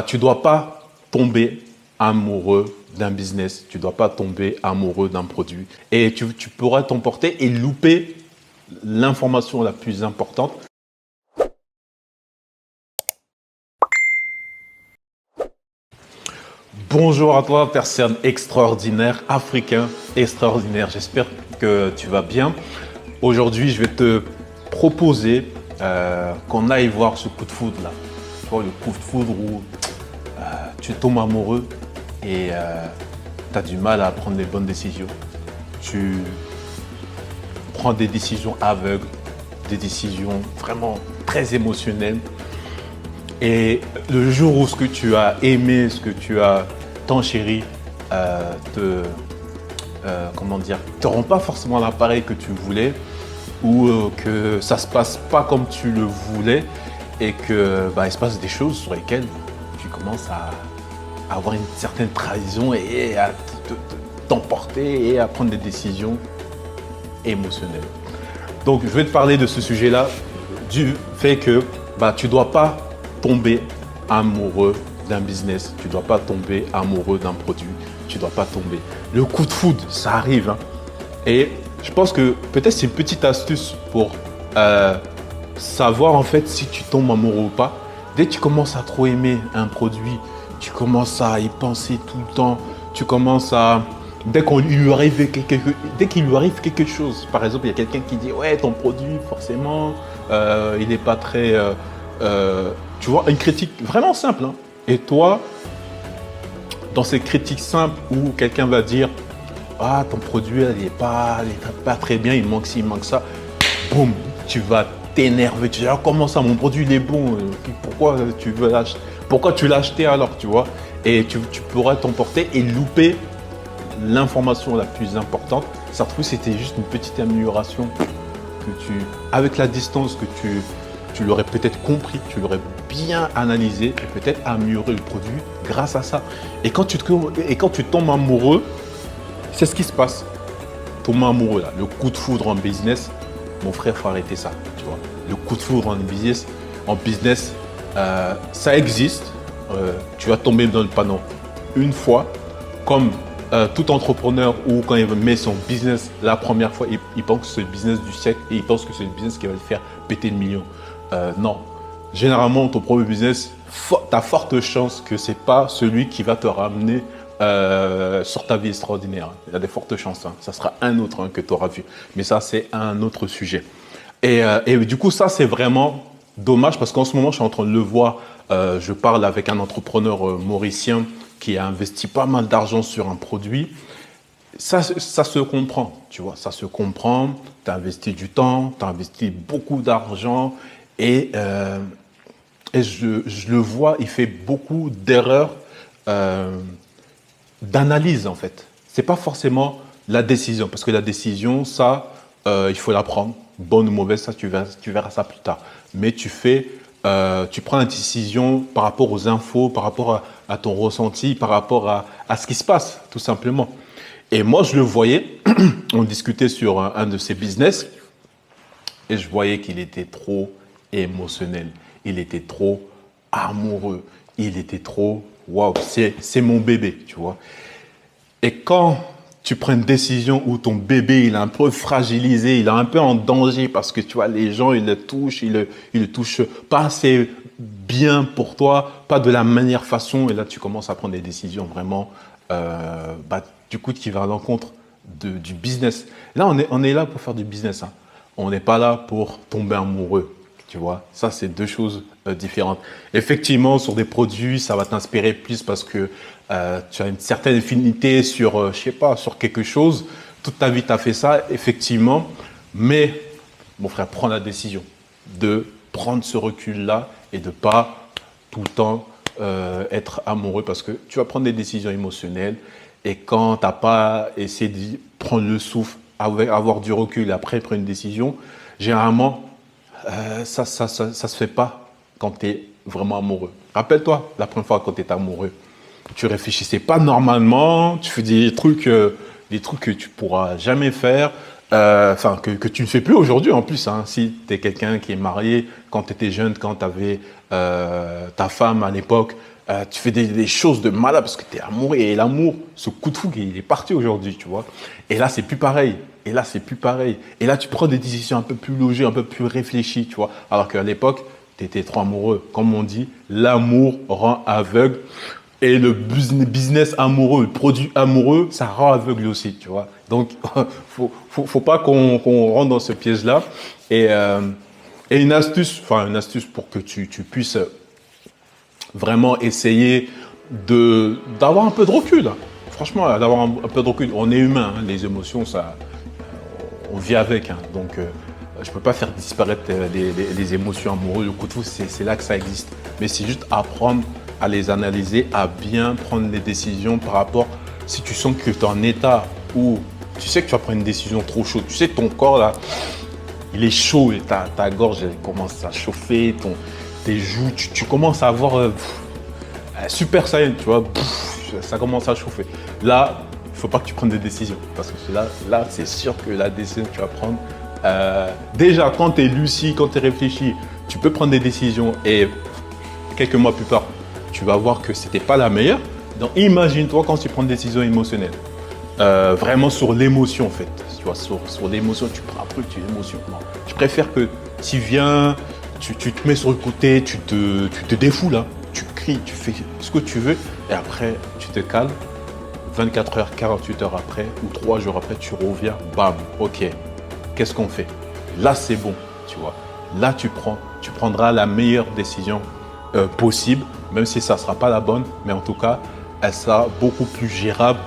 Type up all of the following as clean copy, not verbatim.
tu dois pas tomber amoureux d'un business, tu dois pas tomber amoureux d'un produit. Et tu pourras t'emporter et louper l'information la plus importante. Bonjour à toi, personne extraordinaire, africain extraordinaire. J'espère que tu vas bien. Aujourd'hui, je vais te proposer qu'on aille voir ce coup de foudre là. Tu vois, le coup de foudre où tu tombes amoureux et tu as du mal à prendre les bonnes décisions. Tu prends des décisions aveugles, des décisions vraiment très émotionnelles. Et le jour où ce que tu as aimé, ce que tu as tant chéri, te rend pas forcément l'appareil que tu voulais, ou que ça se passe pas comme tu le voulais, et que il se passe des choses sur lesquelles tu commences à avoir une certaine trahison et à t'emporter et à prendre des décisions émotionnelles. Donc je vais te parler de ce sujet-là, du fait que tu ne dois pas tomber amoureux d'un business, tu ne dois pas tomber amoureux d'un produit, tu ne dois pas tomber. Le coup de foudre, ça arrive. Hein. Et je pense que peut-être c'est une petite astuce pour savoir en fait si tu tombes amoureux ou pas. Dès que tu commences à trop aimer un produit, tu commences à y penser tout le temps, tu commences à... Dès qu'il lui arrive quelque chose, par exemple, il y a quelqu'un qui dit « Ouais, ton produit, forcément, il n'est pas très… tu vois, une critique vraiment simple. Hein. Et toi, dans ces critiques simples où quelqu'un va dire « Ah, ton produit, il n'est pas très bien, il manque ci, il manque ça. » Boum, tu vas t'énerver. Tu dis « Ah, comment ça, mon produit, il est bon. Pourquoi tu l'as acheté alors, tu vois ?» Et tu pourras t'emporter et louper l'information la plus importante. Ça se trouve, c'était juste une petite amélioration avec la distance que tu l'aurais peut-être compris, tu l'aurais bien analysé et peut-être amélioré le produit grâce à ça. Et quand tu tombes amoureux, c'est ce qui se passe. Tomber amoureux, là, le coup de foudre en business, mon frère, il faut arrêter ça. Tu vois. Le coup de foudre en business, ça existe. Tu vas tomber dans le panneau une fois, comme tout entrepreneur ou quand il met son business la première fois, il pense que c'est le business du siècle et il pense que c'est le business qui va le faire péter le million. Non. Généralement, ton premier business, tu as forte chance que ce n'est pas celui qui va te ramener sur ta vie extraordinaire. Il y a des fortes chances. Hein. Ça sera un autre que tu auras vu. Mais ça, c'est un autre sujet. Et du coup, ça, c'est vraiment dommage parce qu'en ce moment, je suis en train de le voir. Je parle avec un entrepreneur mauricien qui a investi pas mal d'argent sur un produit. Ça se comprend, tu vois, ça se comprend. Tu as investi du temps, tu as investi beaucoup d'argent et je le vois, il fait beaucoup d'erreurs d'analyse en fait. C'est pas forcément la décision, parce que la décision, ça, il faut la prendre, bonne ou mauvaise, ça tu verras ça plus tard. Mais tu prends une décision par rapport aux infos, par rapport à ton ressenti, par rapport à ce qui se passe, tout simplement. Et moi, je le voyais, on discutait sur un de ses business, et je voyais qu'il était trop émotionnel, il était trop amoureux, il était trop, waouh, c'est mon bébé, tu vois. Et quand tu prends une décision où ton bébé il est un peu fragilisé, il est un peu en danger parce que tu vois les gens ils le touchent pas assez bien pour toi, pas de la manière façon, et là tu commences à prendre des décisions vraiment du coup qui va à l'encontre du business. Là on est là pour faire du business, hein. On n'est pas là pour tomber amoureux. Tu vois, ça, c'est deux choses différentes. Effectivement, sur des produits, ça va t'inspirer plus parce que tu as une certaine affinité sur, je sais pas, sur quelque chose. Toute ta vie, tu as fait ça, effectivement. Mais, mon frère, prends la décision de prendre ce recul-là et de pas tout le temps être amoureux parce que tu vas prendre des décisions émotionnelles et quand tu n'as pas essayé de prendre le souffle, avoir du recul et après prendre une décision, généralement, ça se fait pas quand tu es vraiment amoureux. Rappelle-toi, la première fois quand tu étais amoureux, tu réfléchissais pas normalement, tu fais des trucs que tu pourras jamais faire, que tu ne fais plus aujourd'hui en plus. Hein. Si tu es quelqu'un qui est marié, quand tu étais jeune, quand tu avais ta femme à l'époque, Tu fais des choses de malade parce que tu es amoureux. Et l'amour, ce coup de foudre, il est parti aujourd'hui, tu vois. Et là, c'est plus pareil. Et là, c'est plus pareil. Et là, tu prends des décisions un peu plus logiques, un peu plus réfléchies, tu vois. Alors qu'à l'époque, tu étais trop amoureux. Comme on dit, l'amour rend aveugle. Et le business amoureux, le produit amoureux, ça rend aveugle aussi, tu vois. Donc, faut pas qu'on rentre dans ce piège-là. Et une astuce pour que tu puisses vraiment essayer d'avoir un peu de recul. Franchement, d'avoir un peu de recul. On est humain, hein, les émotions, ça, on vit avec. Hein. Donc, je ne peux pas faire disparaître les émotions amoureuses. Le coup de foudre, c'est là que ça existe. Mais c'est juste apprendre à les analyser, à bien prendre les décisions par rapport, si tu sens que tu es en état où tu sais que tu vas prendre une décision trop chaude, tu sais que ton corps là, il est chaud et ta gorge elle commence à chauffer, tes joues, tu commences à avoir super saiyan, tu vois, ça commence à chauffer. Là, il ne faut pas que tu prennes des décisions parce que là c'est sûr que la décision que tu vas prendre, déjà quand tu es lucide, quand tu es réfléchi, tu peux prendre des décisions et quelques mois plus tard, tu vas voir que ce n'était pas la meilleure. Donc imagine-toi quand tu prends une décision émotionnelle. Vraiment sur l'émotion en fait. Tu vois, sur l'émotion, tu prends un truc, tu es émotionnel. Je préfère que tu viens, tu te mets sur le côté, tu te défoules, hein. Tu cries, tu fais ce que tu veux et après tu te calmes. 24 heures, 48 heures après ou 3 jours après, tu reviens, bam, ok, qu'est-ce qu'on fait? Là c'est bon, tu vois. Là tu prendras la meilleure décision possible, même si ça ne sera pas la bonne, mais en tout cas, elle sera beaucoup plus gérable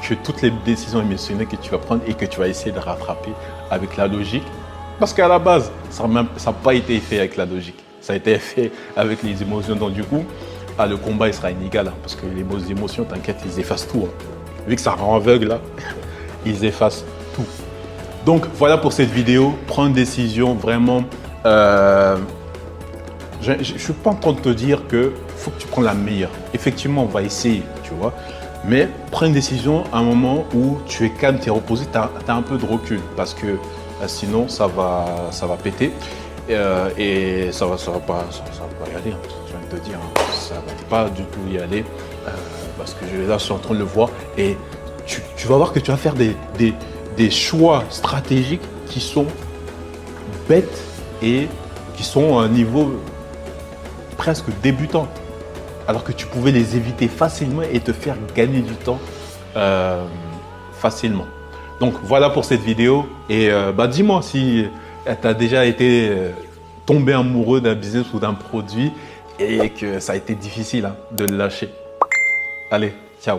que toutes les décisions émotionnelles que tu vas prendre et que tu vas essayer de rattraper avec la logique. Parce qu'à la base, ça n'a pas été fait avec la logique. Ça a été fait avec les émotions. Donc du coup, le combat il sera inégal. Hein, parce que les émotions, t'inquiète, ils effacent tout. Hein. Vu que ça rend aveugle, là, ils effacent tout. Donc voilà pour cette vidéo. Prends une décision vraiment... je ne suis pas en train de te dire qu'il faut que tu prennes la meilleure. Effectivement, on va essayer, tu vois. Mais prends une décision à un moment où tu es calme, tu es reposé, tu as un peu de recul. Parce que sinon, ça va péter. Et ça va pas y aller. Hein, je viens de te dire, hein, ça ne va pas du tout y aller. Parce que là, je suis en train de le voir. Et tu vas voir que tu vas faire des choix stratégiques qui sont bêtes et qui sont à un niveau presque débutant, alors que tu pouvais les éviter facilement et te faire gagner du temps facilement. Donc voilà pour cette vidéo et dis-moi si tu as déjà été tombé amoureux d'un business ou d'un produit et que ça a été difficile hein, de le lâcher. Allez, ciao.